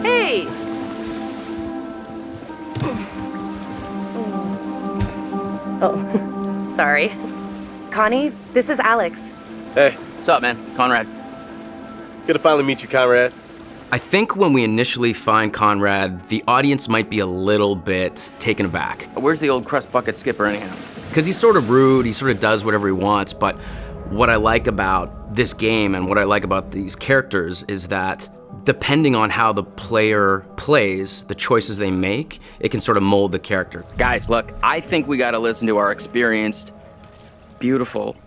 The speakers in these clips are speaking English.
Hey! Oh, sorry. Connie, this is Alex. Hey, What's up, man? Conrad. good to finally meet you, Conrad. I think when we initially find Conrad, the audience might be a little bit taken aback. Where's the old crust bucket skipper anyhow? Because he's sort of rude, he sort of does whatever he wants, but what I like about this game and what I like about these characters is that depending on how the player plays, the choices they make, it can sort of mold the character. Guys, look, I think we gotta listen to our experienced, beautiful,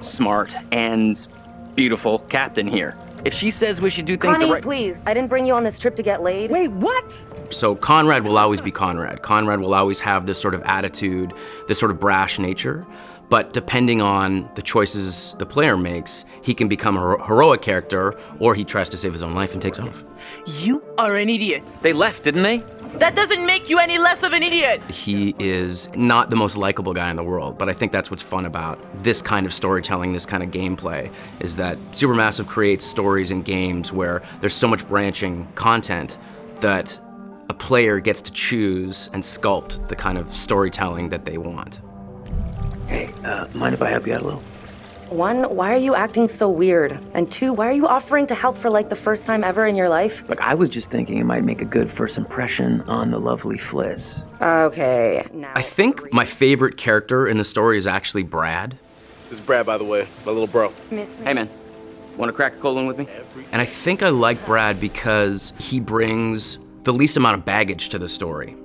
smart, and beautiful captain here. If she says we should do things Connie, the right... please. I didn't bring you on this trip to get laid. Wait, what? So Conrad will always be Conrad. Conrad will always have this sort of attitude, this sort of brash nature. But depending on the choices the player makes, he can become a heroic character, or he tries to save his own life and takes off. You are an idiot. They left, didn't they? That doesn't make you any less of an idiot. He is not the most likable guy in the world, but I think that's what's fun about this kind of storytelling, this kind of gameplay, is that Supermassive creates stories and games where there's so much branching content that a player gets to choose and sculpt the kind of storytelling that they want. Hey, mind if I help you out a little? 1, why are you acting so weird? And 2, why are you offering to help for like the first time ever in your life? Look, I was just thinking it might make a good first impression on the lovely Fliss. Okay, now... I think my favorite character in the story is actually Brad. This is Brad, by the way, my little bro. Hey, man. Want to crack a cold one with me? And I think I like Brad because he brings the least amount of baggage to the story.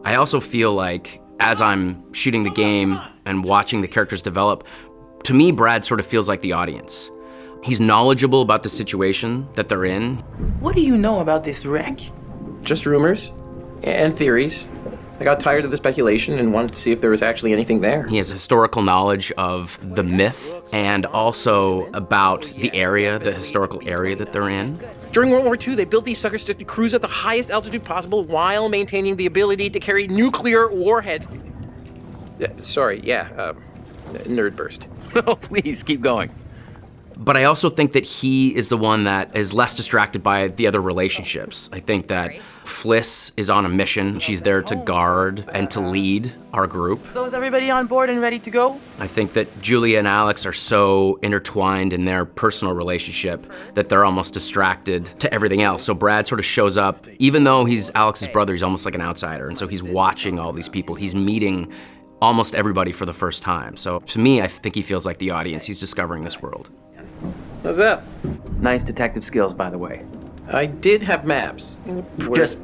I also feel like as I'm shooting the game and watching the characters develop, to me, Brad sort of feels like the audience. He's knowledgeable about the situation that they're in. What do you know about this wreck? Just rumors and theories. I got tired of the speculation and wanted to see if there was actually anything there. He has historical knowledge of the myth and also about the area, the historical area that they're in. During World War II, they built these suckers to cruise at the highest altitude possible while maintaining the ability to carry nuclear warheads. Nerd burst. Oh, please, keep going. But I also think that he is the one that is less distracted by the other relationships. I think that Fliss is on a mission. She's there to guard and to lead our group. So is everybody on board and ready to go? I think that Julia and Alex are so intertwined in their personal relationship that they're almost distracted to everything else. So Brad sort of shows up, even though he's Alex's brother, he's almost like an outsider. And so he's watching all these people. He's meeting almost everybody for the first time. So to me, I think he feels like the audience. He's discovering this world. What's up? Nice detective skills, by the way. I did have maps. Just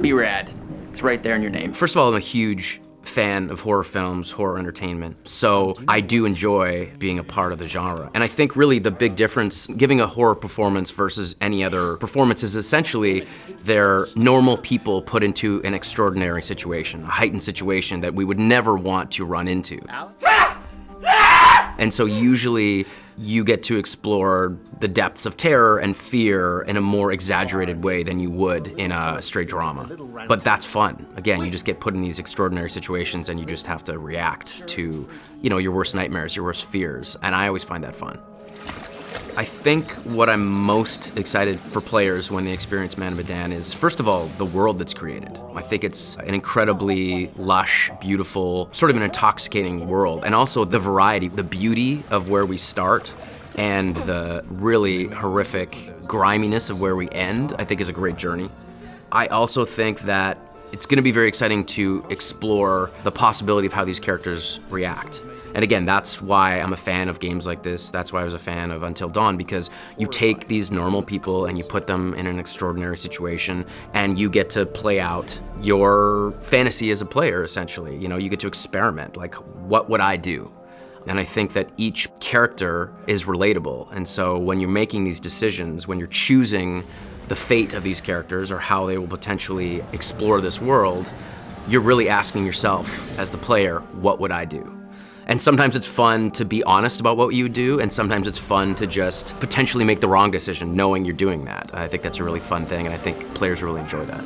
be rad. It's right there in your name. First of all, I'm a huge fan of horror films, horror entertainment. So I do enjoy being a part of the genre. And I think really the big difference, giving a horror performance versus any other performance, is essentially they're normal people put into an extraordinary situation, a heightened situation that we would never want to run into. And so usually you get to explore the depths of terror and fear in a more exaggerated way than you would in a straight drama. But that's fun. Again, you just get put in these extraordinary situations and you just have to react to, your worst nightmares, your worst fears. And I always find that fun. I think what I'm most excited for players when they experience Man of Medan is, first of all, the world that's created. I think it's an incredibly lush, beautiful, sort of an intoxicating world. And also the variety, the beauty of where we start and the really horrific griminess of where we end, I think is a great journey. I also think that it's going to be very exciting to explore the possibility of how these characters react. And again, that's why I'm a fan of games like this. That's why I was a fan of Until Dawn, because you take these normal people and you put them in an extraordinary situation and you get to play out your fantasy as a player, essentially. You get to experiment, like, what would I do? And I think that each character is relatable. And so when you're making these decisions, when you're choosing the fate of these characters or how they will potentially explore this world, you're really asking yourself as the player, what would I do? And sometimes it's fun to be honest about what you do, and sometimes it's fun to just potentially make the wrong decision knowing you're doing that. I think that's a really fun thing, and I think players really enjoy that.